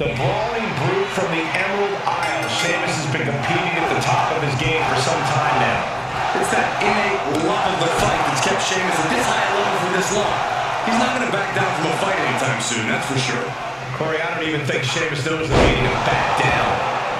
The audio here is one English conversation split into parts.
The brawling brute from the Emerald Isle. Sheamus has been competing at the top of his game for some time now. It's that innate love of the fight that's kept Sheamus at this high level for this long. He's not going to back down from a fight anytime soon, that's for sure. Corey, I don't even think Sheamus knows the meaning of back down.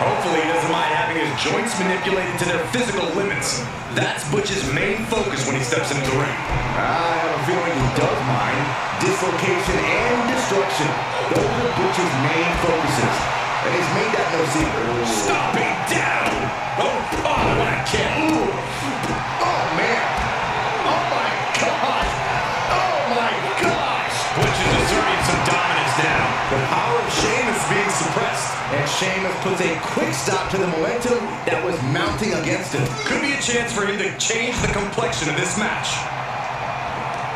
Hopefully he doesn't mind having his joints manipulated to their physical limits. That's Butch's main focus when he steps into the ring. I have a feeling he does mind. Dislocation and destruction. Those are Butch's main focuses. And he's made that no secret. Stomping down! Oh, what a kick! Oh, man! Oh, my gosh! Oh, my gosh! Butch is asserting some dominance now. The power of Sheamus being suppressed. And Sheamus puts a quick stop to the momentum that was mounting against him. Could be a chance for him to change the complexion of this match.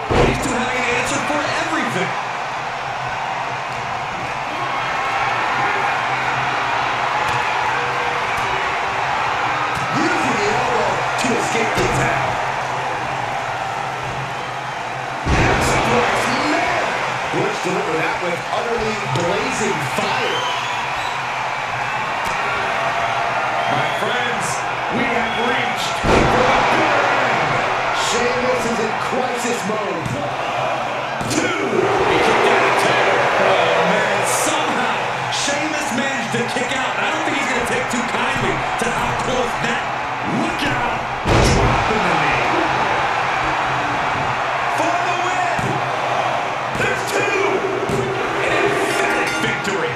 He's still having an answer for everything. Using the elbow to escape the attack. Man! Butch delivered that with utterly blazing fire. My friends, we have reached the bitter end. Sheamus is in crisis mode. 2. He kicked out at 10. Oh, man, somehow Sheamus managed to kick out. I don't think he's going to take too kindly to how close that. Look out! Dropping the knee. For the win! There's 2! An emphatic victory.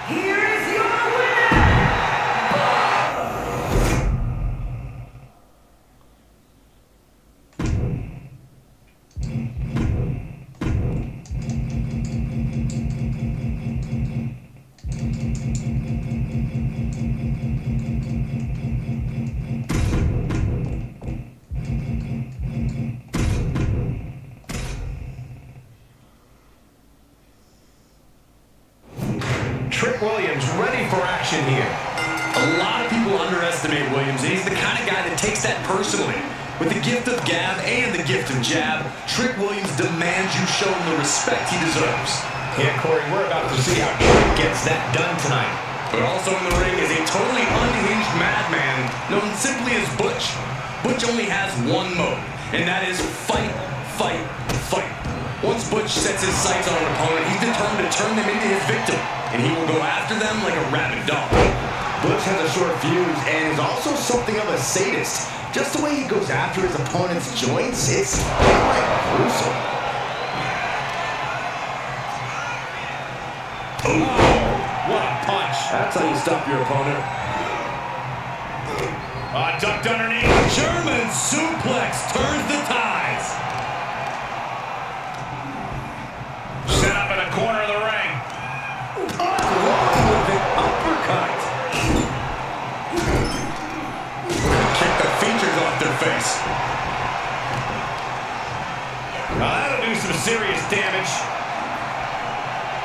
Here is your winner! Trick Williams ready for action here. A lot of people underestimate Williams, and he's the kind of guy that takes that personally. With the gift of gab and the gift of jab, Trick Williams demands you show him the respect he deserves. Yeah, Corey, we're about to see how Trick gets that done tonight. But also in the ring is a totally unhinged madman known simply as Butch. Butch only has one mode, and that is fight, fight, fight. Once Butch sets his sights on an opponent, he's determined to turn them into his victim, and he will go after them like a rabid dog. Butch has a short fuse and is also something of a sadist. Just the way he goes after his opponent's joints, it's downright gruesome. Oh, what a punch. That's how you stop your opponent. Ducked underneath. German suplex turns the tides. Set up in the corner of the ring. Along with an uppercut. Kick the features off their face. Now that'll do some serious damage.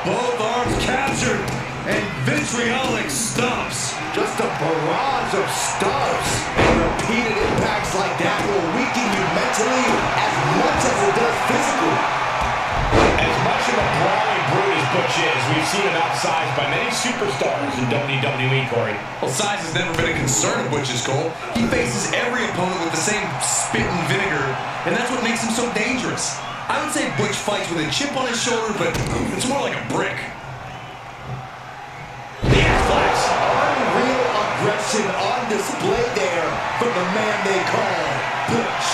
Both arms captured and vitriolic stomps. Just a barrage of stomps. And repeated impacts like that will weaken you mentally as much as it does physically. As much of a brawling brute as Butch is, we've seen him outsized by many superstars in WWE, Corey. Well, size has never been a concern of Butch's, Cole. He faces every opponent with the same spit and vinegar, and that's what makes him so dangerous. I would say Butch fights with a chip on his shoulder, but it's more like a brick. The X-Flash. Unreal aggression on display there from the man they call Butch.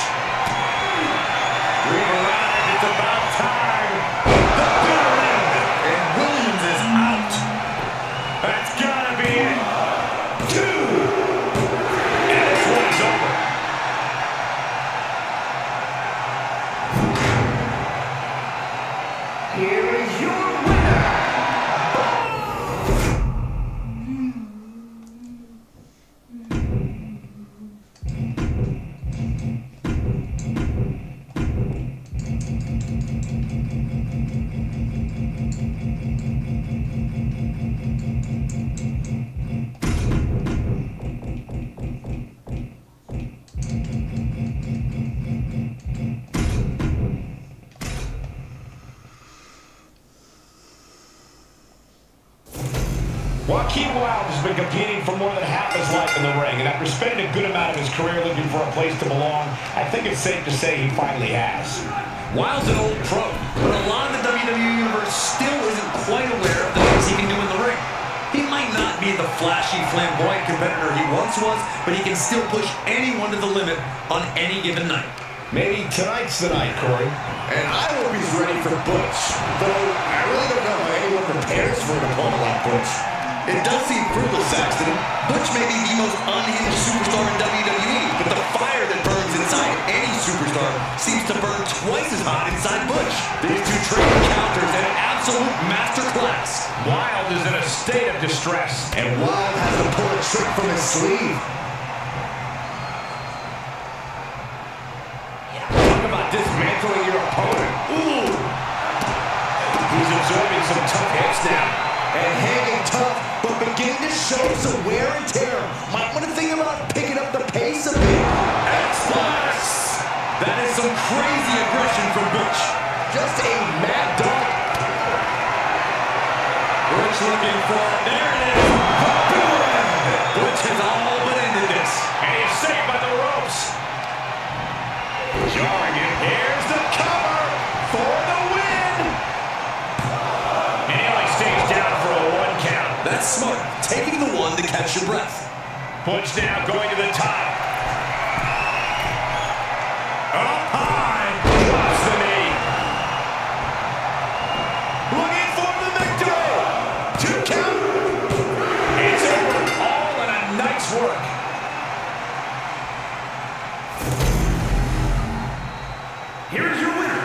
We've arrived. It's about time. The bitter end, and Williams is out. That's gotta be it. 2. And this one's over. Here is your winner! Joaquin Wilde has been competing for more than half his life in the ring, and after spending a good amount of his career looking for a place to belong, I think it's safe to say he finally has. Wilde's an old pro, but a lot of the WWE Universe still isn't quite aware of the things he can do in the ring. He might not be the flashy, flamboyant competitor he once was, but he can still push anyone to the limit on any given night. Maybe tonight's the night, Corey. And I hope he's ready for Butch, though I really don't know how anyone prepares for an opponent like Butch. It does seem fruitless, Saxton. Butch may be the most unhinged superstar in WWE, but the fire that burns inside any superstar seems to burn twice as hot inside Butch. These two trade encounters an absolute masterclass. Wilde is in a state of distress. And Wilde has to pull a trick from his sleeve. Talk about dismantling your opponent. Ooh! He's absorbing some tough hits now. And hanging tough, but beginning to show some wear and tear. Might want to think about picking up the pace a bit. X-Plus! That is some crazy aggression from Butch. Just a mad dog. Butch looking for it. There it is. Butch has all but ended this. And he's saved by the ropes. Jarring it. Here's the cover for the win. And he only stays down for a 1 count. That's smart. Taking the one to catch your breath. Butch now going to the top. Up high. Drops the knee. Looking for the victory. 2 count. It's over. All in a nice work. Here's your winner.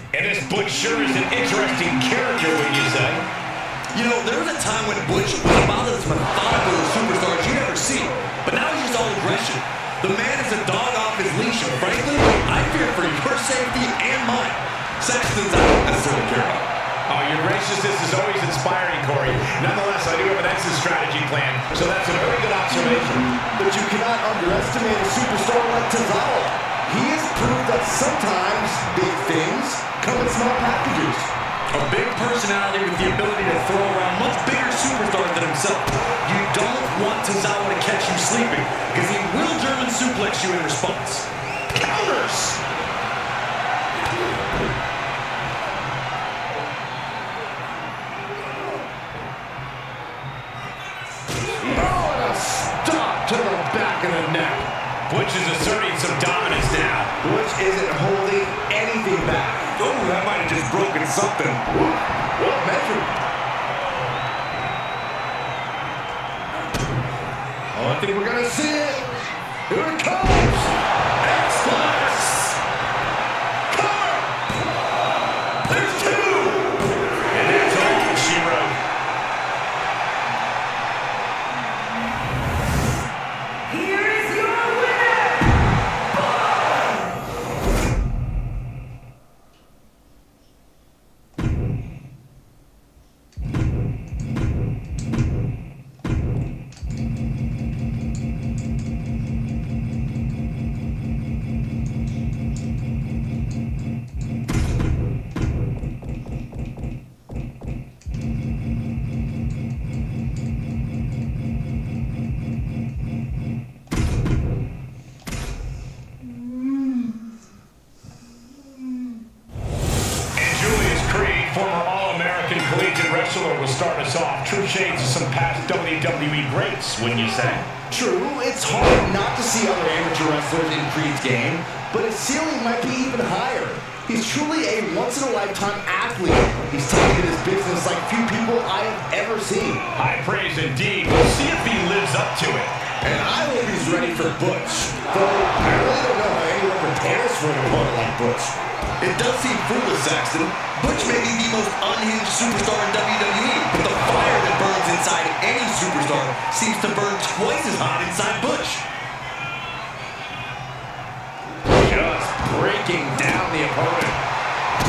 And this Butch sure is an interesting character, wouldn't you say? You know, there was a time when Butch was about as methodical a superstar as you'd ever see. But now he's just all aggression. The man is a dog off his leash, and frankly, I fear for your safety and mine. Saxton's I don't necessarily care about. Oh, your graciousness is always inspiring, Corey. Nonetheless, I do have an exit strategy plan, so that's a very good observation. But you cannot underestimate a superstar like Tozawa. He has proved that sometimes big things come in small packages. A big personality with the ability to throw around much bigger superstars than himself. You don't want Tozawa to catch you sleeping, because he will German suplex you in response. Counters! Oh, and a stop to the back of the neck. Butch is asserting some dominance now. Butch isn't holding anything back. Oh, that might have just broken something. Well measured. Oh, I think we're gonna see it. Here it comes. X-Plus! Cover. There's 2! And that's all she wrote. Here is your winner. Former All-American collegiate wrestler will start us off. True shades of some past WWE greats, wouldn't you say? True, it's hard not to see other amateur wrestlers in Creed's game, but his ceiling might be even higher. He's truly a once-in-a-lifetime athlete. He's taken his business like few people I have ever seen. High praise indeed. We'll see if he lives up to it. And I hope he's ready for Butch. Though I really don't know how anyone prepares for an opponent like Butch. It does seem fruitless, Saxton. Butch may be the most unhinged superstar in WWE, but the fire seems to burn twice as hot inside Butch. Just breaking down the opponent.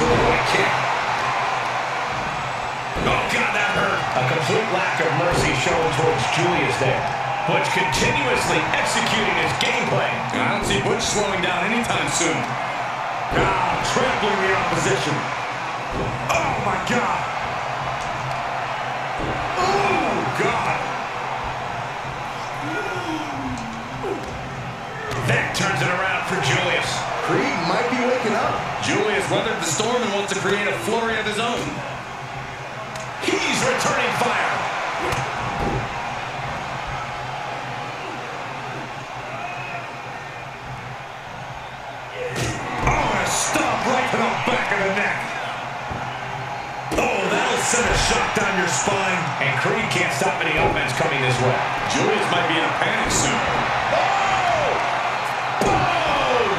What kick. Oh, God, that hurt. A complete lack of mercy shown towards Julius there. Butch continuously executing his game plan. I don't see Butch slowing down anytime soon. Trampling the opposition. Oh, my God. Oh, God. That turns it around for Julius. Creed might be waking up. Julius weathered the storm and wants to create a flurry of his own. He's returning fire. Stop right to the back of the neck. Oh, that'll send a shock down your spine. And Creed can't stop any offense coming this way. Julius might be in a panic soon. Oh! Boom!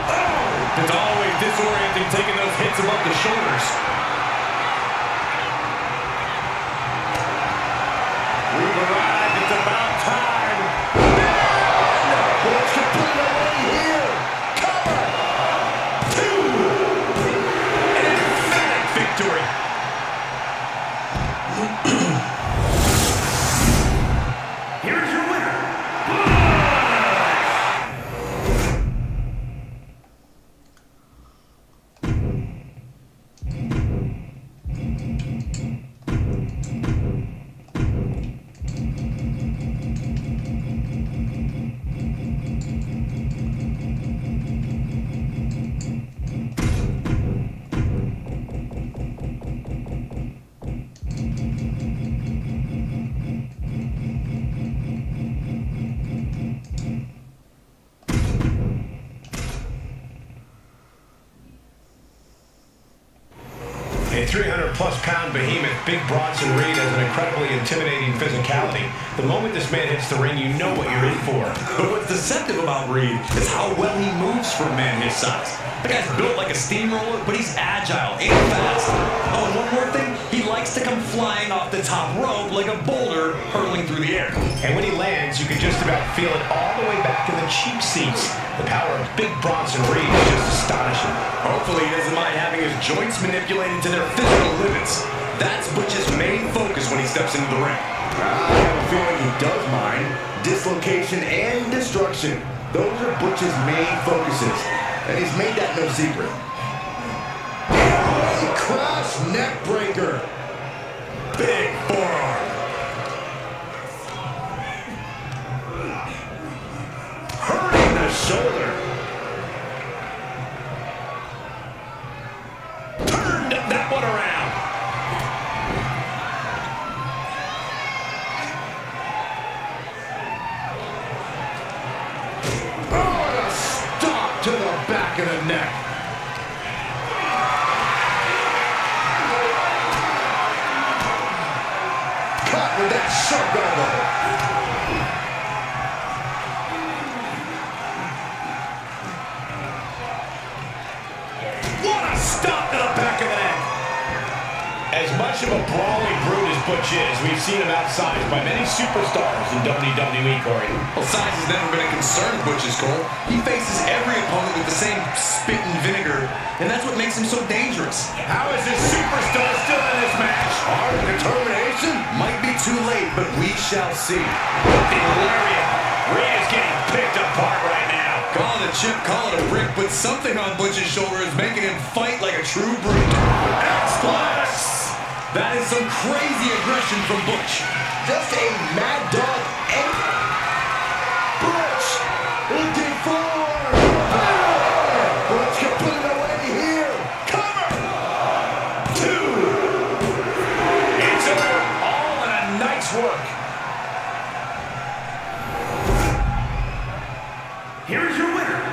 Oh! It's always disorienting taking those hits above the shoulders. We've arrived. It's about time. Butch can put it away here. Cover. 2. An emphatic victory. Here's your winner. A 300-plus-pound behemoth, Big Bronson Reed has an incredibly intimidating physicality. The moment this man hits the ring, you know what you're in for. But what's deceptive about Reed is how well he moves for a man his size. The guy's built like a steamroller, but he's agile and fast. Oh, and one more thing, he likes to come flying off the top rope like a boulder hurtling through the air. And when he lands, you can just about feel it all the way back in the cheap seats. The power of Big Bronson Reed is just astonishing. Hopefully he doesn't mind having his joints manipulated to their physical limits. That's Butch's main focus when he steps into the ring. I have a feeling he does mind. Dislocation and destruction. Those are Butch's main focuses. And he's made that no secret. Crash neck breaker. Big forearm. Hurting the shoulder. Turned that one around. Oh, and a stop to the back of the neck. Cut with that sharp elbow. What a stop to the back of the neck. As much of a brawling brute as Butch is, we've seen him outsized by many superstars in WWE, Corey. Well, size has never been a concern of Butch's, Cole. He faces every opponent with the same spit and vinegar, and that's what makes him so dangerous. How is this superstar still in this match? Hard determination. Might be too late, but we shall see. The lariat. Reed is getting picked apart right now. Call it a chip, call it a brick, but something on Butch's shoulder is making him fight like a true brute. X-Plus. That is some crazy aggression from Butch. Just a mad dog. And Butch looking forward. Butch can put it away here. Cover. 2. It's over. All in a night's work. Here's your winner.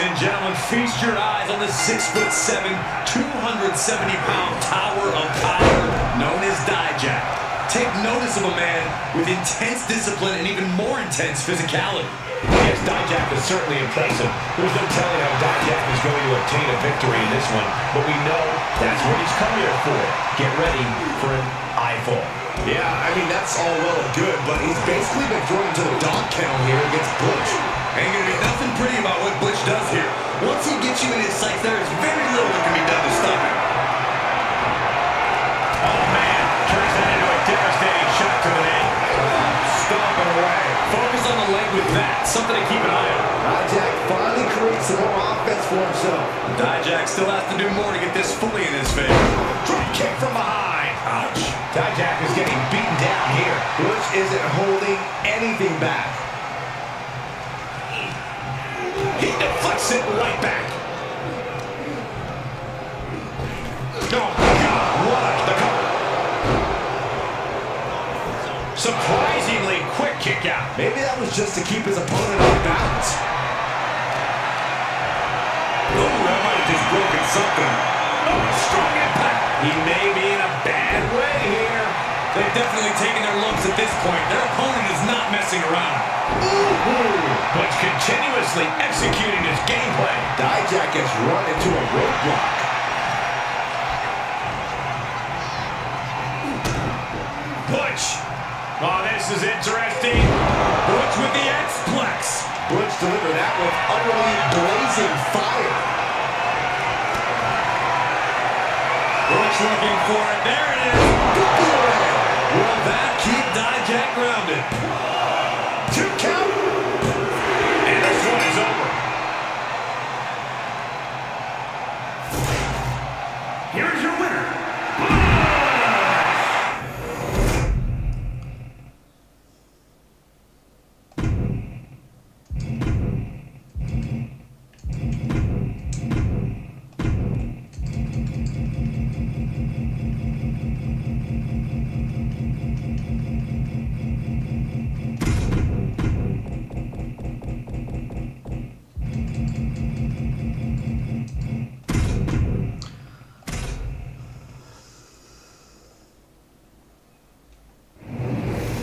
and gentlemen, feast your eyes on the 6'7", 270-pound tower of power known as Dijak. Take notice of a man with intense discipline and even more intense physicality. Yes, Dijak is certainly impressive. There's no telling how Dijak is going to obtain a victory in this one, but we know that's what he's come here for. Get ready for an eyeful. Yeah, I mean, that's all well and good, but he's basically been thrown into the dog kennel here against Butch. Ain't gonna be nothing pretty about what Butch does here. Once he gets you in his sights, there is very little that can be done to stop him. Oh, man. Turns that into a devastating shot to the knee. Stomping away. Focus on the leg with that. Something to keep an eye on. Dijak finally creates some more offense for himself. Dijak still has to do more to get this fully in his favor. Drop kick from behind. Ouch. Dijak is getting beaten down here. Butch isn't holding anything back. He deflects it right back. Oh, God. What the cover. Surprisingly quick kick out. Maybe that was just to keep his opponent off balance. Oh, that might have just broken something. Oh, strong impact. He may be in a bad way here. They've definitely taken their lumps at this point. Their opponent is not messing around. Butch continuously executing his gameplay. Dijak gets run into a roadblock. Butch. Oh, this is interesting. Butch with the X-Plex. Butch delivered that with utterly blazing fire. Butch looking for it. There it is. Will that keep Dijak grounded? 2 count. And this one is over. Here's your winner.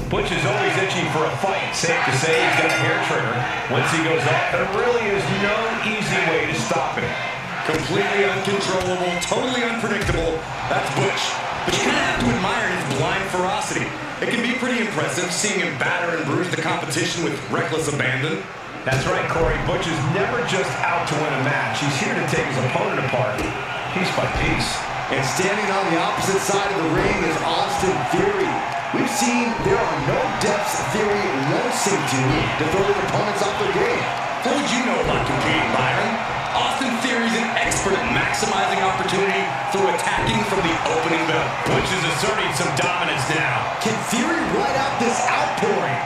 Butch is always itching for a fight. Safe to say he's got a hair trigger. Once he goes off, there really is no easy way to stop him. Completely uncontrollable, totally unpredictable. That's Butch. But you kind of have to admire his blind ferocity. It can be pretty impressive seeing him batter and bruise the competition with reckless abandon. That's right, Corey. Butch is never just out to win a match. He's here to take his opponent apart, piece by piece. And standing on the opposite side of the ring is Austin Theory. We've seen there are no depths Theory won't sink to throw his opponents off their game. What would you know about competing, Byron? Austin Theory's an expert at maximizing opportunity through attacking from the opening bell. Butch is asserting some dominance now. Can Theory ride out this outpouring?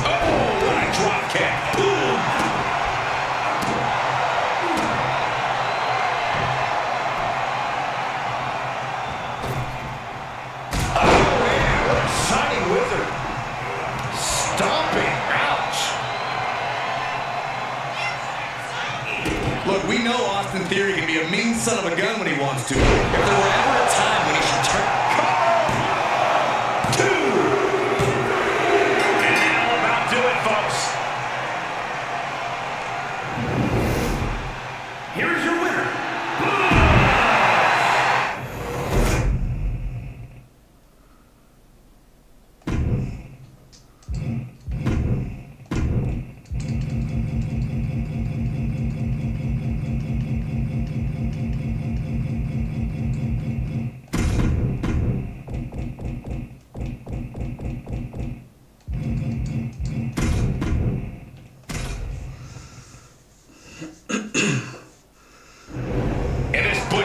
Oh, what a drop kick. Boom. Shining Wizard. Stomping. Ouch. Look, we know Austin Theory can be a mean son of a gun when he wants to. If there were ever a time when he should turn... And that'll about do it, folks. Here's your winner.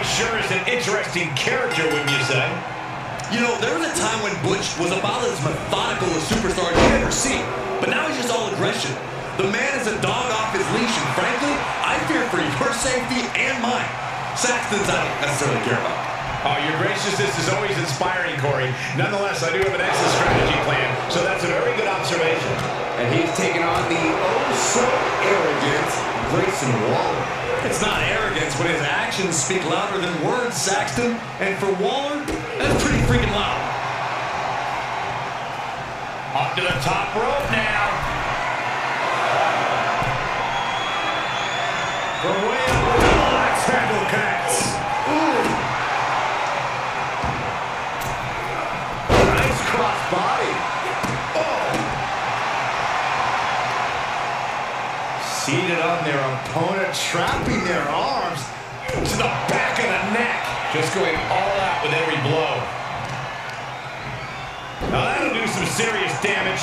Sure is an interesting character, wouldn't you say? You know, there was a time when Butch was about as methodical a superstar as you've ever seen. But now he's just all aggression. The man is a dog off his leash, and frankly, I fear for your safety and mine. Saxton's I don't necessarily care about. Oh, your graciousness is always inspiring, Corey. Nonetheless, I do have an exit strategy plan, so that's a very good observation. And he's taken on the oh-so-arrogant Grayson Waller. It's not arrogance, but his actions speak louder than words, Saxton. And for Waller, that's pretty freaking loud. Up to the top rope now. From way up, the axe handle connects. Ooh. Nice cross body. Oh. Seated on their opponent, trapping their arms To the back of the neck. Just going all out with every blow. Now that'll do some serious damage.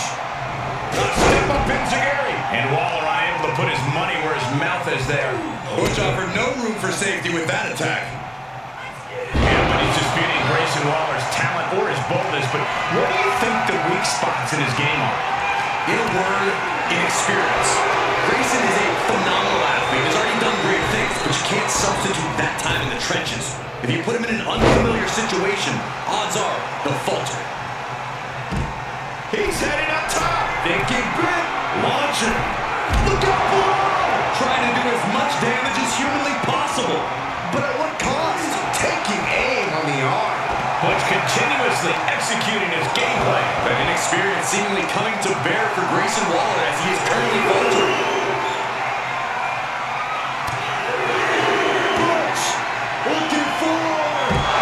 A step up Enziguri. And Waller able to put his money where his mouth is there. Butch offered no room for safety with that attack. Yeah, but he's disputing Grayson Waller's talent or his boldness. But what do you think the weak spots in his game are? In a word, inexperience. Grayson is a phenomenal athlete. He's already done great things, but you can't substitute that time in the trenches. If you put him in an unfamiliar situation, odds are he'll falter. He's heading up top. Thinking big. Launching. Look out below! Trying to do as much damage as humanly possible. But at what cost? Taking aim on the arm. Butch continuously executing his game plan. But inexperience seemingly coming to bear for Grayson Waller as he is currently faltering. Butch looking for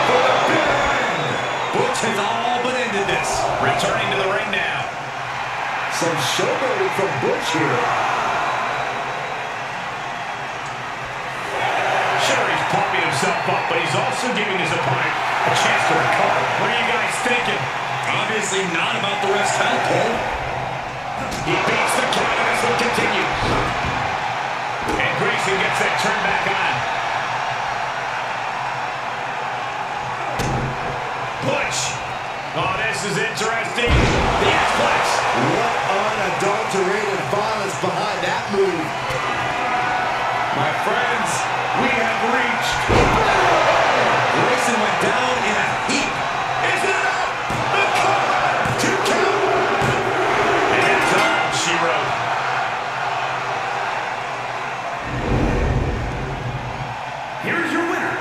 The big end. Butch has all but ended this. Returning to the ring now. some showboating from Butch here. Sure, he's pumping himself up, but he's also giving his opponent a chance to recover. What are you guys thinking? Obviously not about the ref's count, Cole. He beats the count, and this will continue. And Grayson gets that turn back on. Butch. Oh, this is interesting. The X-Flex. What unadulterated violence behind that move. My friends, we have reached. Grayson went down in a heap. Is it enough? The cover. 2 count. And that's all she wrote. Here's your winner.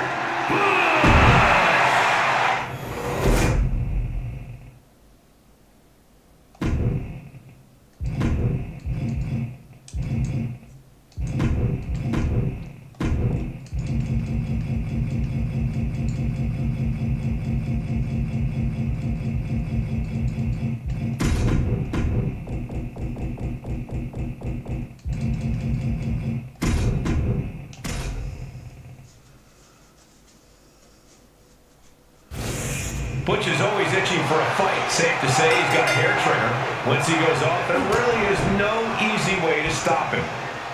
Butch is always itching for a fight. Safe to say he's got a hair trigger. Once he goes off, there really is no easy way to stop him.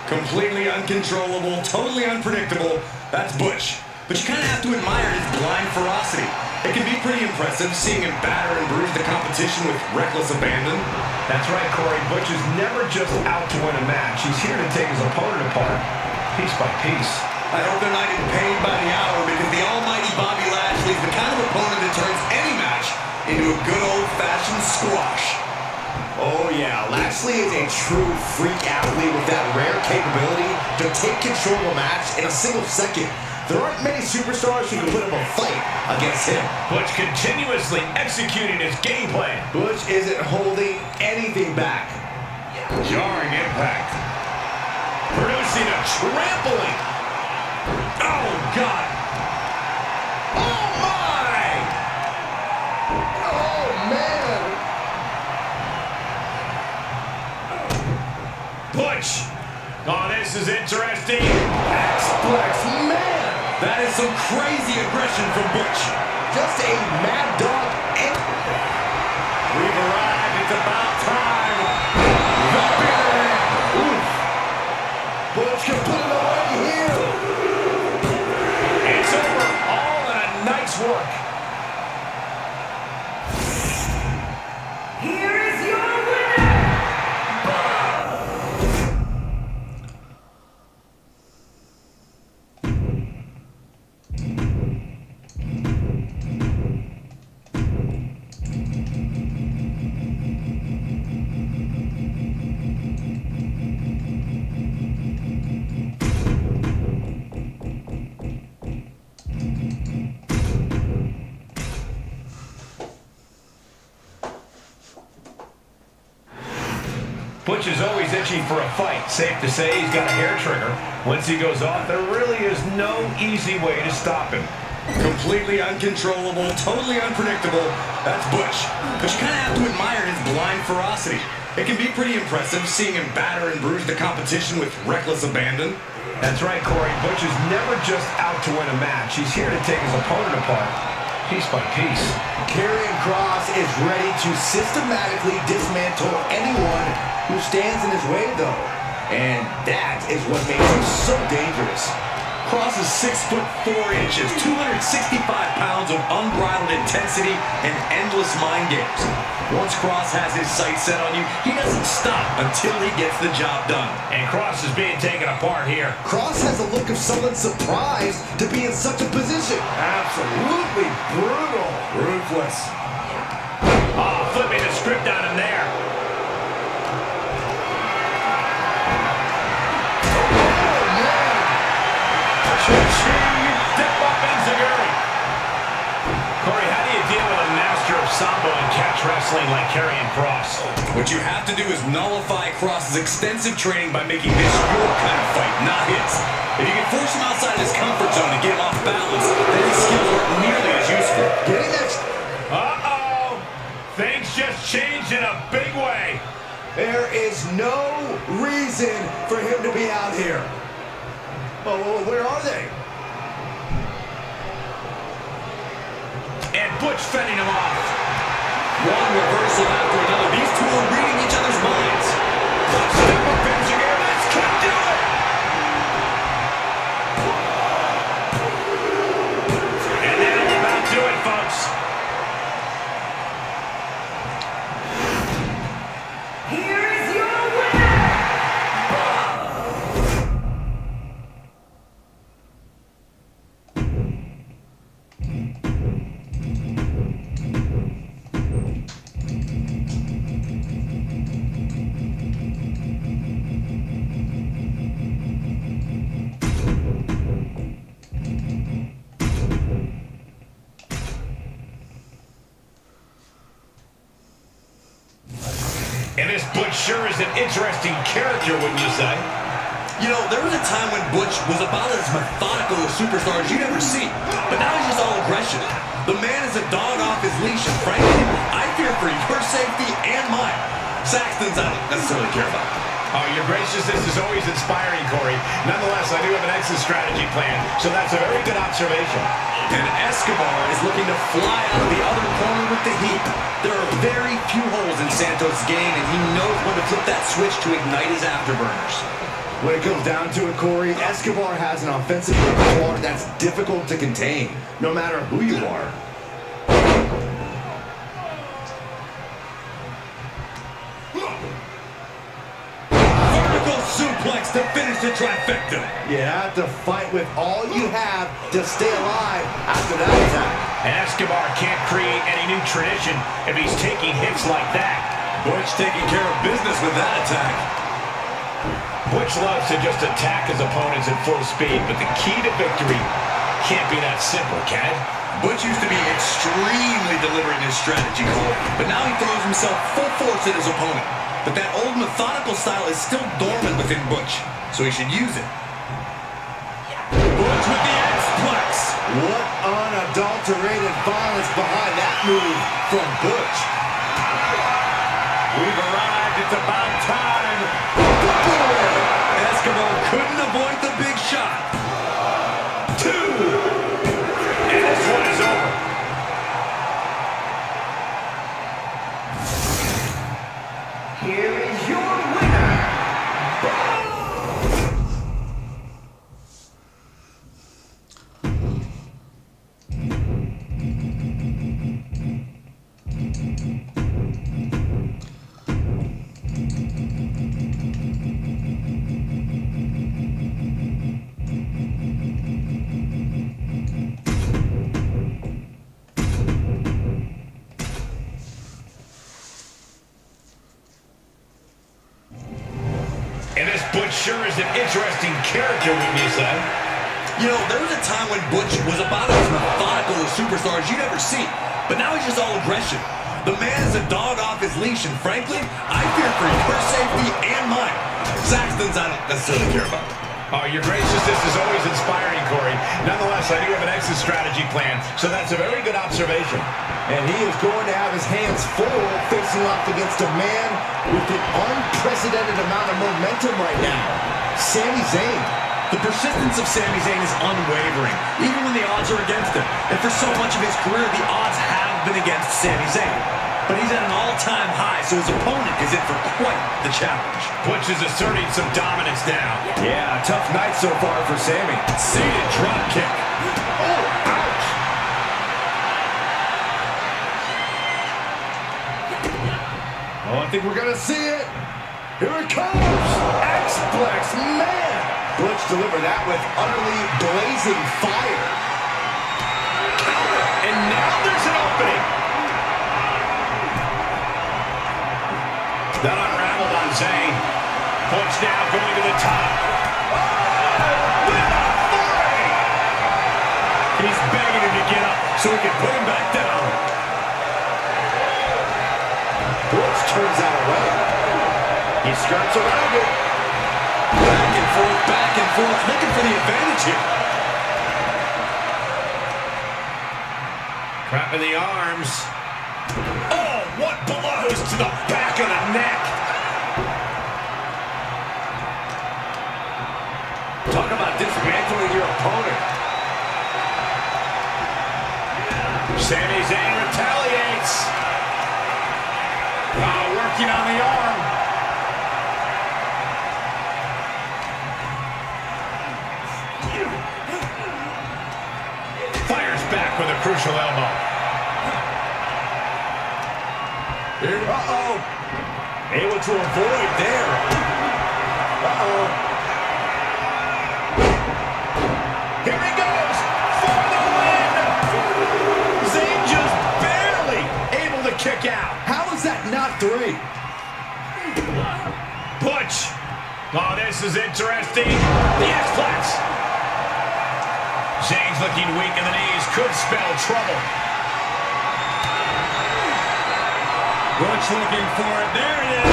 Completely uncontrollable, totally unpredictable. That's Butch. But you kind of have to admire his blind ferocity. It can be pretty impressive seeing him batter and bruise the competition with reckless abandon. That's right, Corey. Butch is never just out to win a match. He's here to take his opponent apart, piece by piece. I hope they're not getting paid by the hour because the almighty Bobby Lashley is the kind of opponent that turns any match into a good old-fashioned squash. Oh yeah, Lashley is a true freak athlete with that rare capability to take control of a match in a single second. There aren't many superstars who can put up a fight against him. Butch continuously executing his game plan. Butch isn't holding anything back. Jarring impact. Producing a trampling. Oh, God. Oh, my. Oh man! Butch. Oh, this is interesting. X-Flex, man! That is some crazy aggression from Butch. Just a mad dog. We've arrived. It's about time. The big man. Oof. Butch can put it away here. It's over. All in a night's work. Here is your winner. Butch is always itching for a fight. Safe to say he's got a hair trigger. Once he goes off, there really is no easy way to stop him. Completely uncontrollable, totally unpredictable. That's Butch. But you kind of have to admire his blind ferocity. It can be pretty impressive seeing him batter and bruise the competition with reckless abandon. That's right, Corey. Butch is never just out to win a match. He's here to take his opponent apart, piece by piece. Karrion Kross is ready to systematically dismantle anyone who stands in his way, though. And that is what makes him so dangerous. Kross is 6'4", 265 pounds of unbridled intensity and endless mind games. Once Kross has his sights set on you, he doesn't stop until he gets the job done. And Kross is being taken apart here. Kross has a look of someone surprised to be in such a position. Absolutely brutal. Ruthless. Oh, flipping the script on him there. Corey, how do you deal with a master of Sambo and catch wrestling like Karrion Kross? What you have to do is nullify Kross's extensive training by making this your kind of fight, not his. If you can force him outside of his comfort zone and get him off balance, then his skills aren't nearly as useful. Getting that... Uh-oh! Things just changed in a big way. There is no reason for him to be out here. Oh, where are they? And Butch fending him off. One reversal after another. These two are reading each other's minds. Butch step up finishing here. This could do it. And that'll about do it, folks. Here is your winner! And this Butch sure is an interesting character, wouldn't you say? You know, there was a time when Butch was about as methodical a superstar as you'd ever see. But now he's just all aggression. The man is a dog off his leash, and frankly, I fear for your safety and mine. Saxton's I don't necessarily care about. Oh, your graciousness is always inspiring, Corey. Nonetheless, I do have an exit strategy plan, so that's a very good observation. And Escobar is looking to fly out of the other corner with the heat. There are very few holes in Santos' game, and he knows when to flip that switch to ignite his afterburners. When it comes down to it, Corey, Escobar has an offensive repertoire that's difficult to contain, no matter who you are. Vertical suplex to finish the trifecta. You have to fight with all you have to stay alive after that attack. And Escobar can't create any new tradition if he's taking hits like that. Butch taking care of business with that attack. Butch loves to just attack his opponents at full speed, but the key to victory can't be that simple, can it? Butch used to be extremely deliberate in his strategy, Cole, but now he throws himself full force at his opponent. But that old methodical style is still dormant within Butch, so he should use it. Butch with the X-Plex. What unadulterated violence behind that move from Butch. We've arrived. It's about time. Escobar couldn't avoid the big shot. 2. And this one is over. Here is your winner! And this Butch sure is an interesting character, wouldn't you say? You know, there was a time when Butch was about as methodical a superstar as you'd ever see, but now he's just all aggression. The man is a dog off his leash, and frankly, I fear for your safety and mine. Saxton's I don't necessarily care about. Oh, your graciousness is always inspiring, Corey. Nonetheless, I do have an exit strategy plan, so that's a very good observation. And he is going to have his hands full facing off against a man with an unprecedented amount of momentum right now, Sami Zayn. The persistence of Sami Zayn is unwavering, even when the odds are against him. And for so much of his career, the odds have been against Sami Zayn. But he's at an all-time high, so his opponent is in for quite the challenge. Butch is asserting some dominance now. Yeah, tough night so far for Sami. Seated drop kick. Oh, ouch! Oh, I think we're gonna see it. Here it comes! X-Plex, man! Butch delivered that with utterly blazing fire. And now there's an opening. That unraveled on Zayn. Butch now going to the top. Oh, with authority! He's begging him to get up so he can put him back down. Butch turns that away. He skirts around it. Back and forth, looking for the advantage here. Crap in the arms. Oh, what blows to the back of the neck. Talk about dismantling your opponent. Sami Zayn retaliates. Working on the arm. Fires back with a crucial elbow. Uh-oh. Able to avoid there. Uh-oh. Here he goes for the win. Zayn just barely able to kick out. How is that not 3? Butch. Oh, this is interesting. The X-Plex. Zayn's looking weak in the knees. Could spell trouble. Butch looking for it. There it is.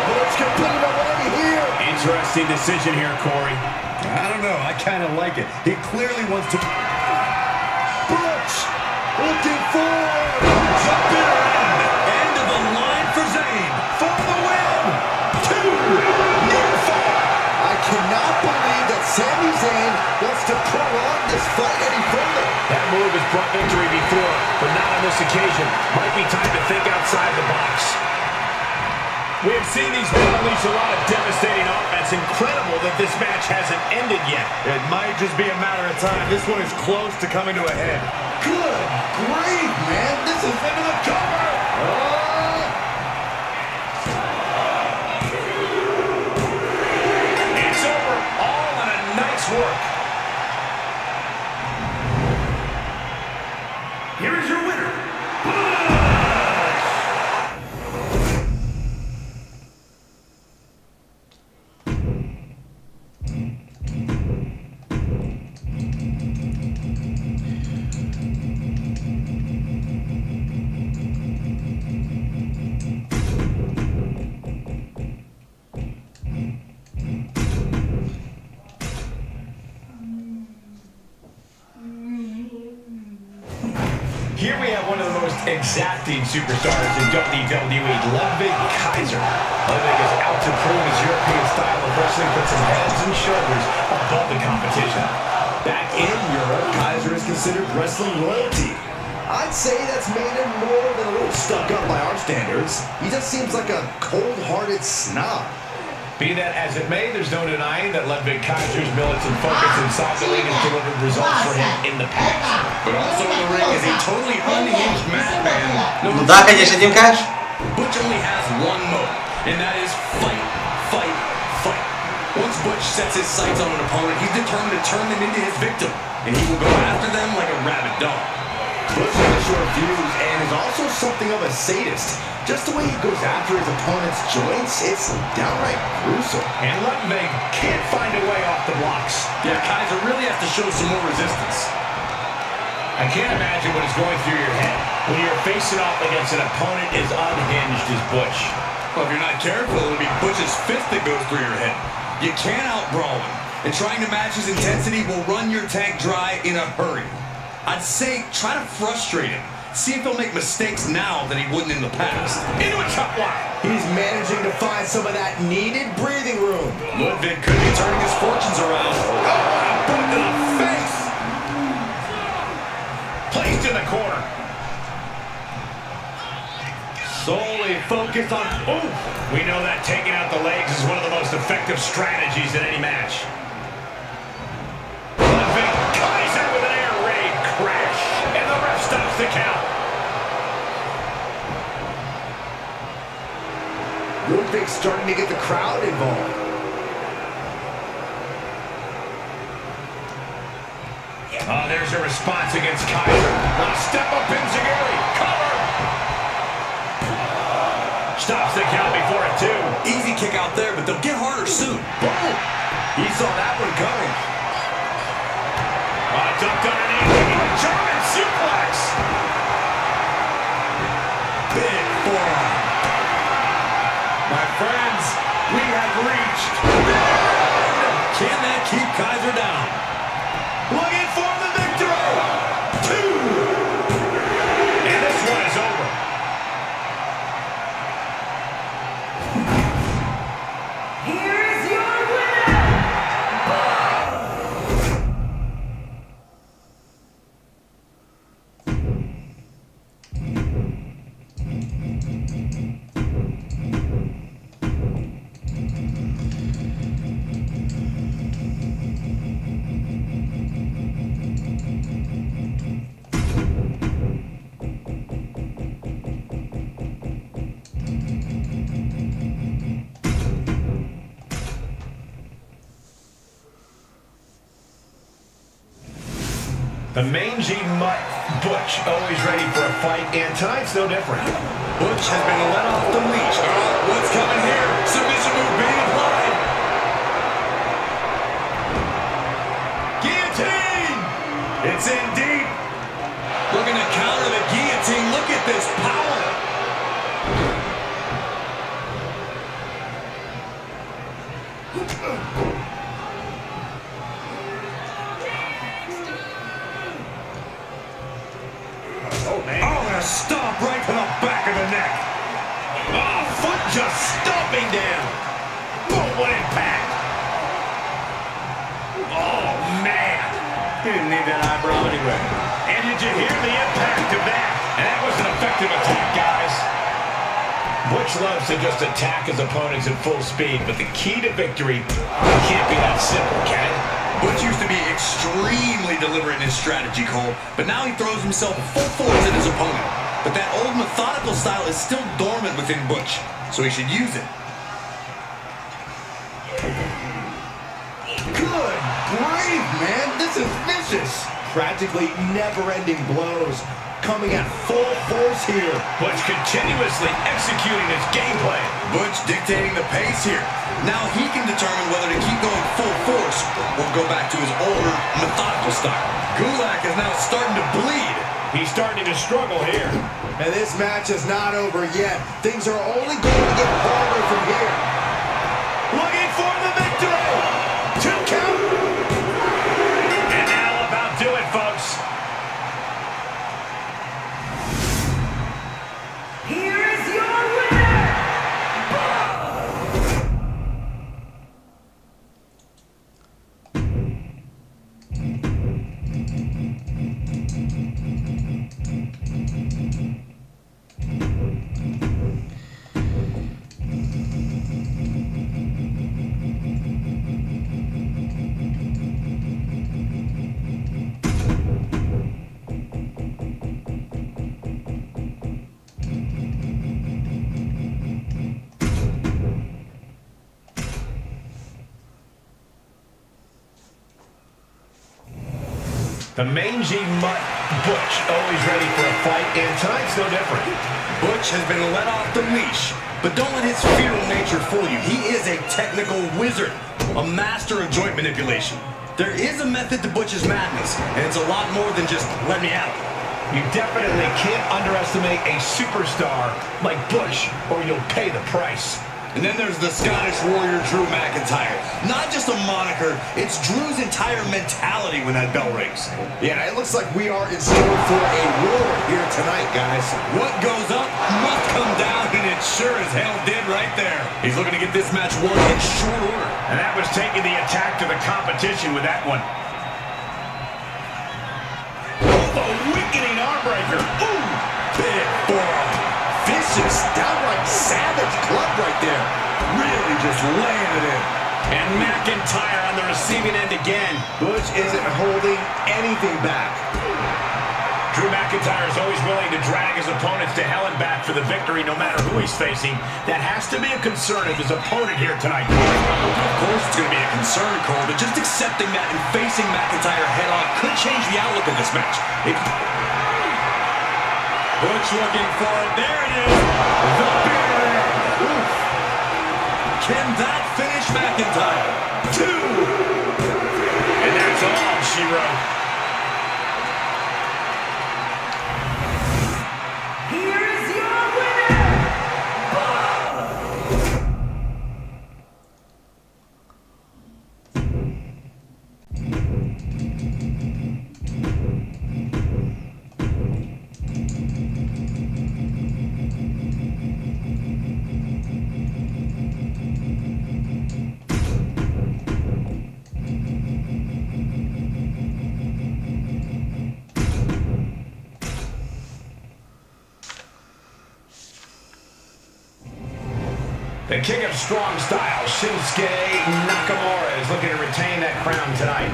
Butch can put it away here. Interesting decision here, Corey. I don't know. I kind of like it. He clearly wants to... Butch looking for... Jump in around. End of the line for Zayn. For the win. 2 near fall. I cannot believe that Sami Zayn wants to prolong this fight any further. That move has brought victory before, but not on this occasion. Might be time to think outside the box. We have seen these men unleash a lot of devastating offense. Incredible that this match hasn't ended yet. It might just be a matter of time. This one is close to coming to a head. Good grief, man. This is into the cover. It's over. All in a nice work. Here is your winner, Here we have one of the most exacting superstars in WWE, Ludwig Kaiser. Ludwig is out to prove his European style of wrestling puts him heads and shoulders above the competition. Back in Europe, Kaiser is considered wrestling royalty. I'd say that's made him more than a little stuck up by our standards. He just seems like a cold-hearted snob. Be that as it may, there's no denying that Ludwig Kaiser's militant focus inside the ring has delivered results for him in the past. But also in the ring is a totally unhinged madman. Ну да, конечно, Дим, конечно. Butch only has one mode, and that is fight, fight, fight. Once Butch sets his sights on an opponent, he's determined to turn them into his victim, and he will go after them like a rabid dog. Butch has short fuse and is also something of a sadist. Just the way he goes after his opponent's joints, it's downright gruesome. And Ludwig can't find a way off the blocks. Yeah, Kaiser really has to show some more resistance. I can't imagine what is going through your head when you're facing off against an opponent as unhinged as Butch. Well, if you're not careful, it'll be Butch's fist that goes through your head. You can't out-brawl him, and trying to match his intensity will run your tank dry in a hurry. I'd say try to frustrate him. See if he'll make mistakes now that he wouldn't in the past. Into a chop block. He's managing to find some of that needed breathing room. Ludwig could be turning his fortunes around. Oh, a boot to the face. Placed in the corner. Solely focused on... Oh! We know that taking out the legs is one of the most effective strategies in any match. Ludwig Kaiser with an air raid crash. And the ref stops the count. Ludwig's starting to get the crowd involved. Oh, there's a response against Kaiser. Now step up in Zagari. Cover. Stops the count before a 2. Easy kick out there, but they'll get harder soon. Boom. He saw that one coming. Dumped underneath. German suplex. Big forearm. My friends, we have reached. Can that keep Kaiser down? Looking for the victory. 2. And this one is over. Here is your winner! The mangy mutt Butch, always ready for a fight, and tonight's no different. Butch has been let off the leash. What's coming here? Submission move being applied. Guillotine! It's in deep. Looking to counter the guillotine. Look at this power. Oh, man. Oh, and a stomp right to the back of the neck. Oh, foot just stomping down. Boom, what impact. Oh, man. He didn't need that eyebrow anyway. And did you hear the impact of that? And that was an effective attack, guys. Butch loves to just attack his opponents at full speed, but the key to victory can't be that simple, can it? Butch used to be extremely deliberate in his strategy, Cole, but now he throws himself full force at his opponent. But that old methodical style is still dormant within Butch, so he should use it. Good grief, man. This is vicious. Practically never-ending blows. Coming at full force here. Butch continuously executing his game plan. Butch dictating the pace here. Now he can determine whether to keep going full force or go back to his older, methodical style. Gulak is now starting to bleed. He's starting to struggle here. And this match is not over yet. Things are only going to get harder from here. Looking for the victory. 2 count. And that'll about do it, folks. Here is your winner! The mangy mutt Butch, always ready for a fight, and tonight's no different. Butch has been let off the leash, but don't let his feral nature fool you. He is a technical wizard, a master of joint manipulation. There is a method to Butch's madness, and it's a lot more than just let me out. You definitely can't underestimate a superstar like Butch, or you'll pay the price. And then there's the Scottish warrior Drew McIntyre. Not just a moniker, it's Drew's entire mentality when that bell rings. Yeah, it looks like we are in store for a war here tonight, guys. What goes up must come down, and it sure as hell did right there. He's looking to get this match won in short order. And that was taking the attack to the competition with that one. Oh, a weakening arm breaker. Ooh, big forearm. Vicious, downright savage club right there. Really just laying it in. And McIntyre on the receiving end again. Butch isn't holding anything back. Drew McIntyre is always willing to drag his opponents to hell and back for the victory, no matter who he's facing. That has to be a concern of his opponent here tonight. Of course it's going to be a concern, Cole, but just accepting that and facing McIntyre head-on could change the outlook of this match. Butch looking for it. There it is. The beer. Oof. Can that finish McIntyre? 2. And that's all she wrote. Here is your winner, The king of strong style, Shinsuke Nakamura, is looking to retain that crown tonight.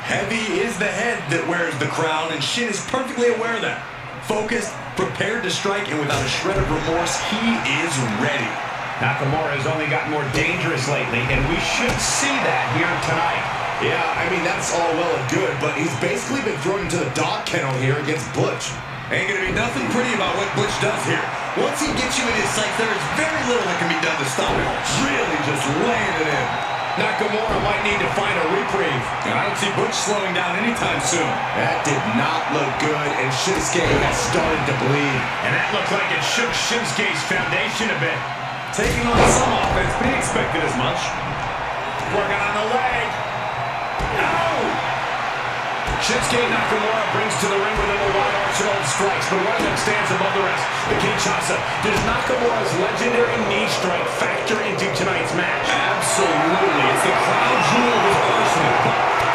Heavy is the head that wears the crown, and Shin is perfectly aware of that. Focused, prepared to strike, and without a shred of remorse, he is ready. Nakamura has only gotten more dangerous lately, and we should see that here tonight. Yeah, I mean, that's all well and good, but he's basically been thrown into the dog kennel here against Butch. Ain't gonna be nothing pretty about what Butch does here. Once he gets you in his sights, there is very little that can be done to stop him. Really just laying it in. Nakamura might need to find a reprieve. And I don't see Butch slowing down anytime soon. That did not look good, and Shinsuke has started to bleed. And that looked like it shook Shinsuke's foundation a bit. Taking on some offense, but he expected as much. Working on the leg. No! Shinsuke Nakamura brings to the ring with him a wide arsenal of strikes, but one of them stands above the rest. The Kinshasa. Does Nakamura's legendary knee strike factor into tonight's match? Absolutely. It's the crown jewel of his arsenal.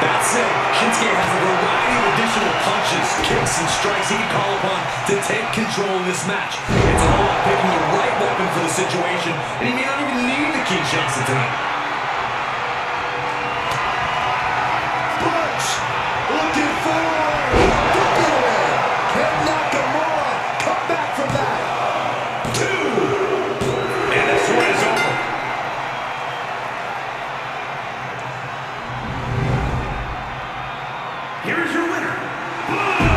That said, Shinsuke has a variety of additional punches, kicks, and strikes he can call upon to take control of this match. It's all about picking the right weapon for the situation, and he may not even need the Kinshasa tonight. Butch looking forward. Look at it. Can Nakamura come back from that? 2. And this one is over. Here is your winner, Butch!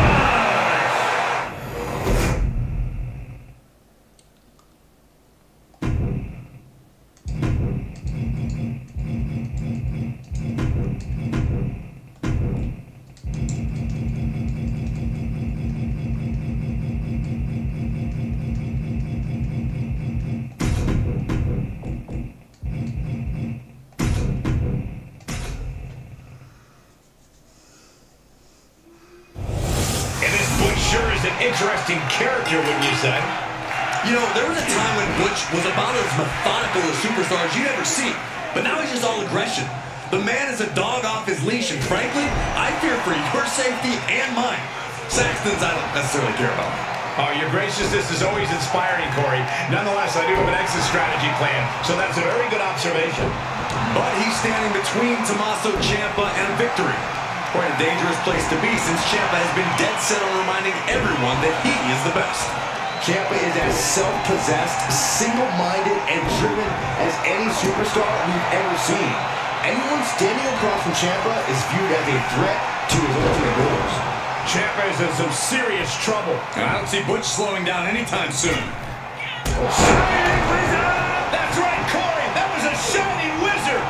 Sure is an interesting character, wouldn't you say? You know, there was a time when Butch was about as methodical a superstar as you'd ever see, but now he's just all aggression. The man is a dog off his leash, and frankly, I fear for your safety and mine. Saxton's I don't necessarily care about. Oh, your graciousness is always inspiring, Corey. Nonetheless, I do have an exit strategy plan, so that's a very good observation. But he's standing between Tommaso Ciampa and victory. Quite a dangerous place to be, since Ciampa has been dead set on reminding everyone that he is the best. Ciampa is as self-possessed, single-minded, and driven as any superstar we've ever seen. Anyone standing across from Ciampa is viewed as a threat to his ultimate goals. Ciampa is in some serious trouble. And I don't see Butch slowing down anytime soon. Shining Wizard! That's right, Corey! That was a Shining Wizard!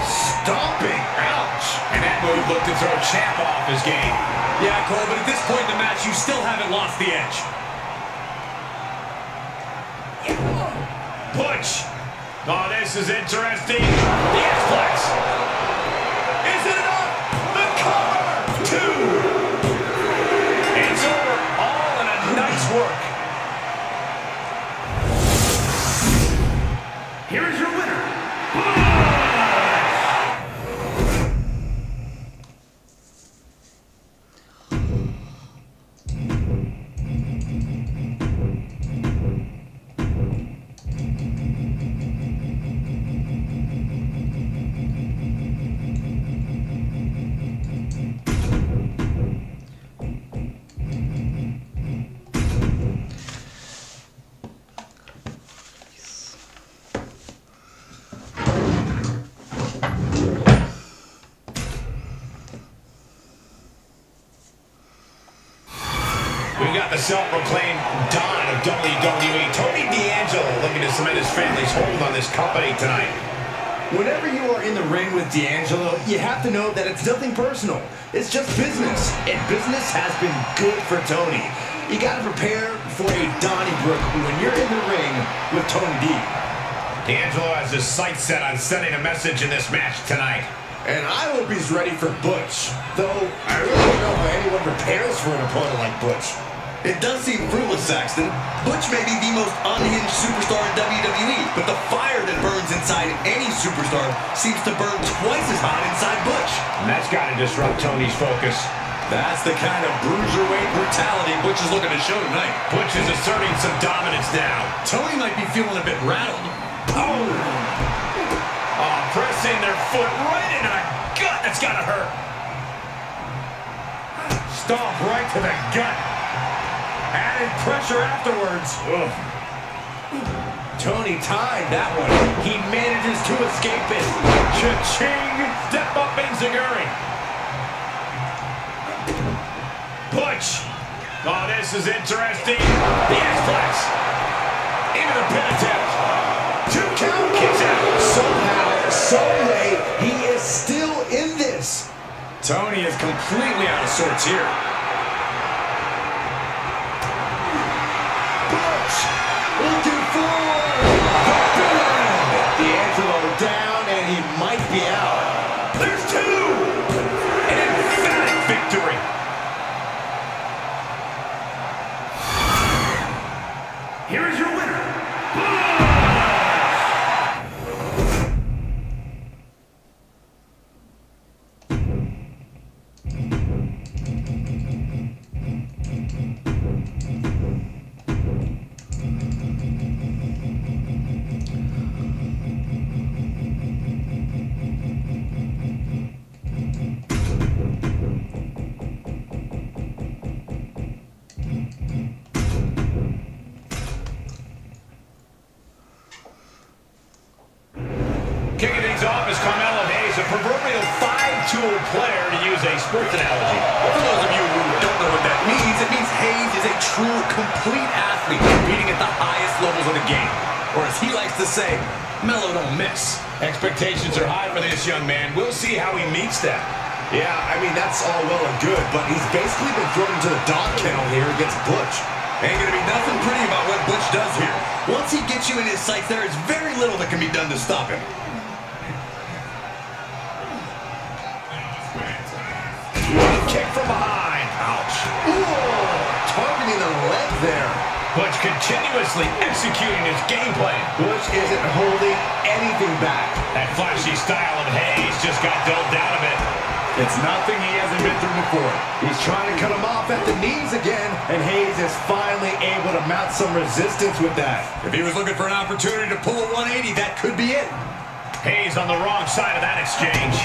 Stomping! Ouch! And that move looked to throw Champ off his game. Yeah, Cole, but at this point in the match, you still haven't lost the edge. Butch. Oh, this is interesting. The X-Flex. Is it enough? The cover. 2. It's over. All in a nice work. Here is your winner. We've got the self-proclaimed Don of WWE, Tony D'Angelo, looking to cement his family's hold on this company tonight. Whenever you are in the ring with D'Angelo, you have to know that it's nothing personal. It's just business, and business has been good for Tony. You got to prepare for a Donnybrook when you're in the ring with Tony D. D'Angelo has his sights set on sending a message in this match tonight. And I hope he's ready for Butch, though I really don't know how anyone prepares for an opponent like Butch. It does seem fruitless, Saxton. Butch may be the most unhinged superstar in WWE, but the fire that burns inside any superstar seems to burn twice as hot inside Butch. And that's got to disrupt Tony's focus. That's the kind of bruiserweight brutality Butch is looking to show tonight. Butch is asserting some dominance now. Tony might be feeling a bit rattled. Oh, pressing their foot right into the gut. That's got to hurt. Stomp right to the gut. Added pressure afterwards. Ugh. Tony timed that one. He manages to escape it. Cha-ching! Step up Enziguri. Butch. Oh, this is interesting. The X-Flex. Into the pin attempt. 2 count. Kicks out. Somehow, some way, he is still in this. Tony is completely out of sorts here. Looking for the pin. D'Angelo down, and he might be out. There's 2. An emphatic victory. Here is your winner. Kicking things off is Carmelo Hayes, a proverbial 5-tool player, to use a sports analogy. For those of you who don't know what that means, it means Hayes is a true, complete athlete competing at the highest levels of the game. Or as he likes to say, Melo don't miss. Expectations are high for this young man. We'll see how he meets them. Yeah, I mean, that's all well and good, but he's basically been thrown into the dog kennel here against Butch. Ain't gonna be nothing pretty about what Butch does here. Once he gets you in his sights, there is very little that can be done to stop him. Kick from behind. Ouch. Ooh, targeting the leg there. Butch continuously executing his game plan. Butch isn't holding anything back. That flashy style of Hayes just got dulled down a bit. It's nothing he hasn't been through before. He's trying to cut him off at the knees again, and Hayes is finally able to mount some resistance with that. If he was looking for an opportunity to pull a 180, that could be it. Hayes on the wrong side of that exchange.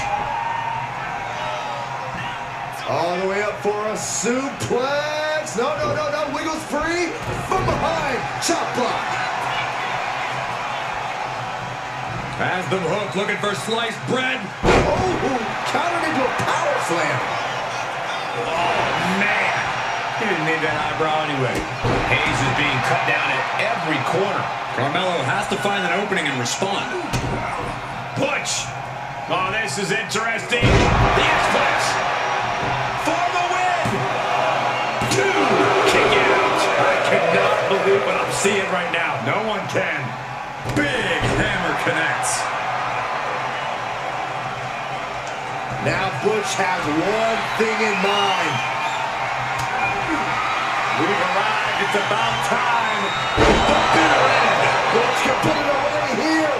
All the way up for a suplex. No. Wiggles free from behind. Chop block. As the hook looking for sliced bread. Oh, countered into a power slam. Oh, man. He didn't need that eyebrow anyway. Hayes is being cut down at every corner. Carmelo has to find an opening and respond. Butch. Oh, this is interesting. The X-Flex for the win. 2. Kick out. I cannot believe what I'm seeing right now. No one can. Big hammer connects. Now Butch has one thing in mind. We've arrived. It's about time. The bitter end. Butch can put it away here.